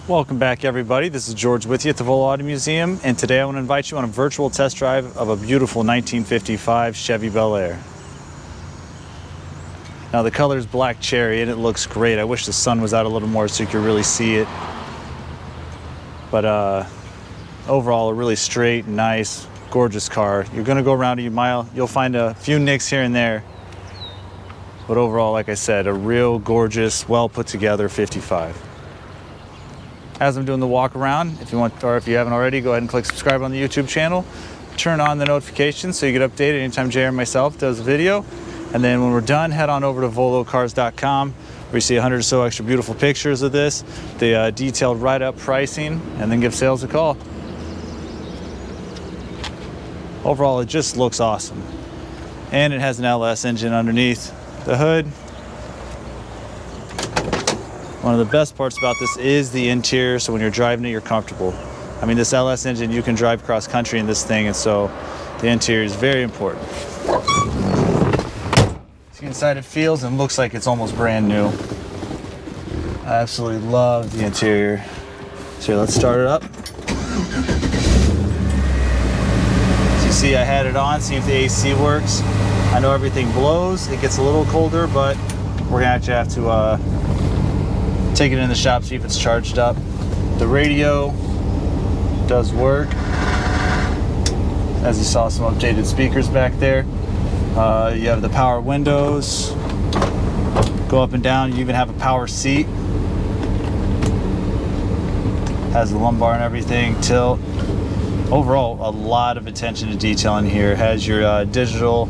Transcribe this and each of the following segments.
Welcome back, everybody. This is George with you at the Volo Auto Museum, and today I want to invite you on a virtual test drive of a beautiful 1955 Chevy Bel Air. Now the color is black cherry and it looks great. I wish the sun was out a little more so you could really see it. But overall, a really straight, nice, gorgeous car. You're going to go around a mile, you'll find a few nicks here and there. But overall, like I said, a real gorgeous, well put together 55. As I'm doing the walk around, if you want, or if you haven't already, go ahead and click subscribe on the YouTube channel. Turn on the notifications so you get updated anytime Jay or myself does a video. And then when we're done, head on over to volocars.com where you see 100 or so extra beautiful pictures of this, the detailed write-up pricing, and then give sales a call. Overall, it just looks awesome. And it has an LS engine underneath the hood. One of the best parts about this is the interior, so when you're driving it, you're comfortable. I mean, this LS engine, you can drive cross country in this thing, and so the interior is very important. See inside, it feels and looks like it's almost brand new. I absolutely love the interior. So let's start it up. As you see, I had it on, see if the AC works. I know everything blows, it gets a little colder, but we're gonna actually have to take it in the shop, see if it's charged up. The radio does work. As you saw, some updated speakers back there. You have the power windows, go up and down. You even have a power seat. Has the lumbar and everything, tilt. Overall, a lot of attention to detail in here. Has your digital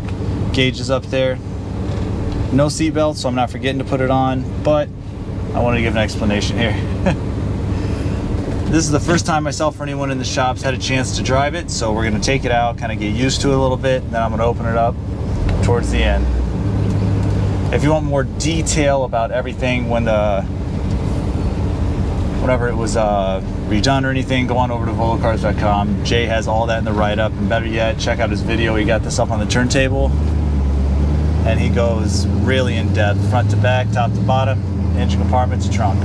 gauges up there. No seat belt, so I'm not forgetting to put it on, but I want to give an explanation here. This is the first time myself or anyone in the shops had a chance to drive it, so we're going to take it out, kind of get used to it a little bit, and then I'm going to open it up towards the end. If you want more detail about everything whenever it was redone or anything, go on over to volocars.com. Jay has all that in the write-up, and better yet, check out his video. He got this up on the turntable, and he goes really in depth, front to back, top to bottom, engine compartment to trunk.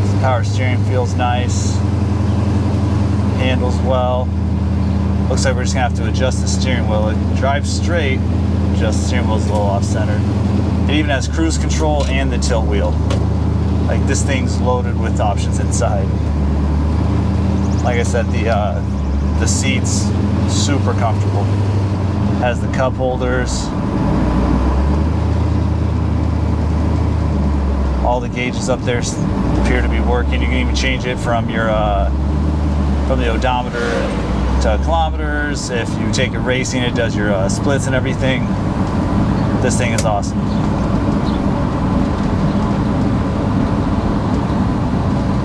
This power steering feels nice, handles well. Looks like we're just gonna have to adjust the steering wheel. It drives straight, just the steering wheel's a little off-center. It even has cruise control and the tilt wheel. Like, this thing's loaded with options inside. Like I said, the seats super comfortable. Has the cup holders. All the gauges up there appear to be working. You can even change it from your from the odometer to kilometers. If you take it racing, it does your splits and everything. This thing is awesome.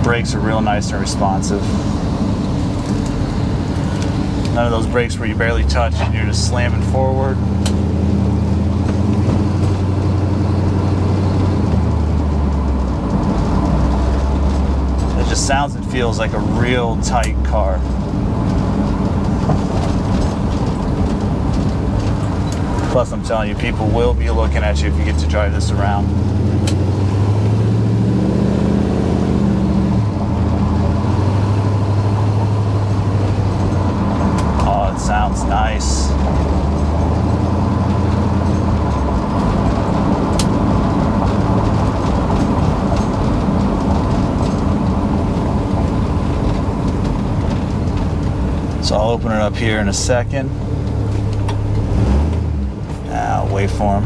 Brakes are real nice and responsive. None of those brakes where you barely touch and you're just slamming forward. It just sounds and feels like a real tight car. Plus, I'm telling you, people will be looking at you if you get to drive this around. Oh, it sounds nice. So I'll open it up here in a second. I'll wait for him.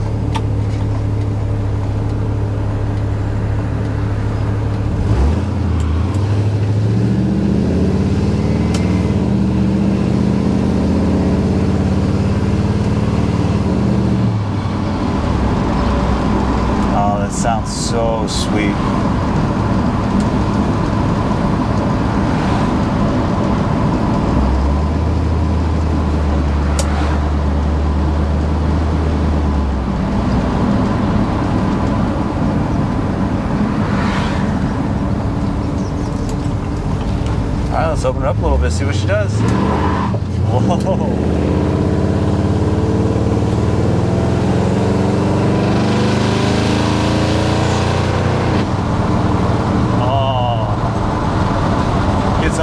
Oh, that sounds so sweet. Alright, let's open it up a little bit, see what she does. Whoa.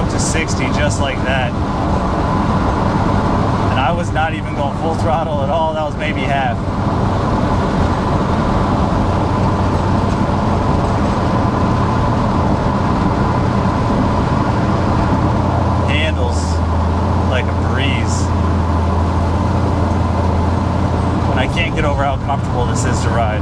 up to 60 just like that. And I was not even going full throttle at all. That was maybe half. Handles like a breeze. And I can't get over how comfortable this is to ride.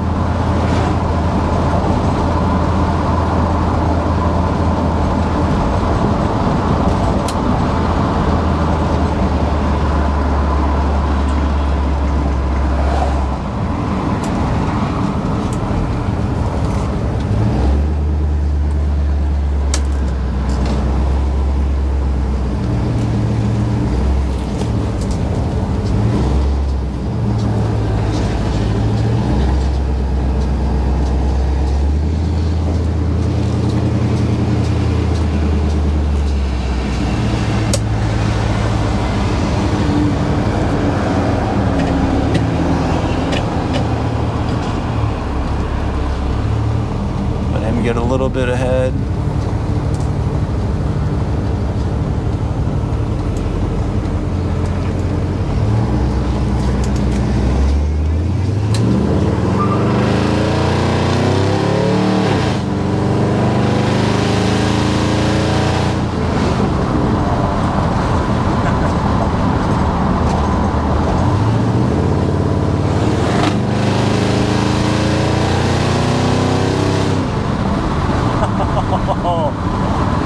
Get a little bit ahead.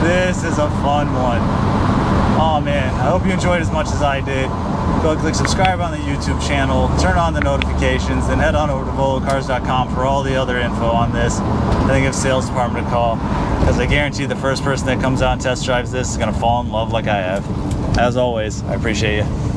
This is a fun one. Oh man, I hope you enjoyed as much as I did. Go and click subscribe on the YouTube channel, turn on the notifications, then head on over to volocars.com for all the other info on this. I think give sales department a call, because I guarantee the first person that comes out and test drives this is going to fall in love like I have. As always, I appreciate you.